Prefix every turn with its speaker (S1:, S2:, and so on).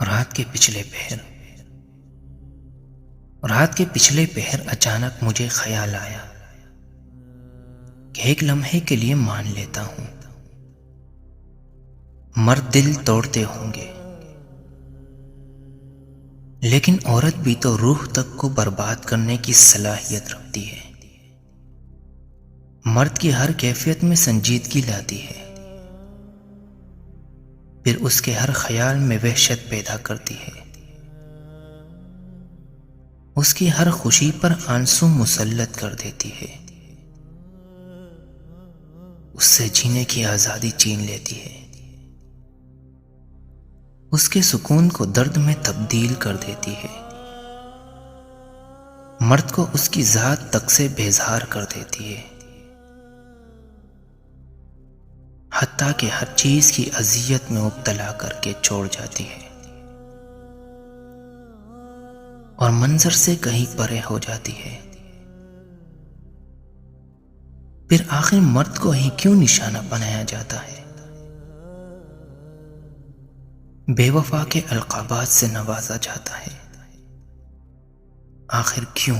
S1: रात के पिछले पहर रात के पिछले पहर अचानक मुझे ख्याल आया कि एक लम्हे के लिए मान लेता हूं, मर्द दिल तोड़ते होंगे, लेकिन औरत भी तो रूह तक को बर्बाद करने की सलाहियत रखती है। मर्द की हर कैफियत में संजीदगी लाती है, फिर उसके हर ख्याल में वहशत पैदा करती है। उसकी हर खुशी पर आंसू मुसल्लत कर देती है, उससे जीने की आजादी छीन लेती है, उसके सुकून को दर्द में तब्दील कर देती है, मर्द को उसकी जात तक से बेजार कर देती है, हत्ता कि हर चीज की अजियत में मुब्तला करके छोड़ जाती है और मंजर से कहीं परे हो जाती है। फिर आखिर मर्द को ही क्यों निशाना बनाया जाता है, बेवफा के अलकाबात से नवाजा जाता है, आखिर क्यों?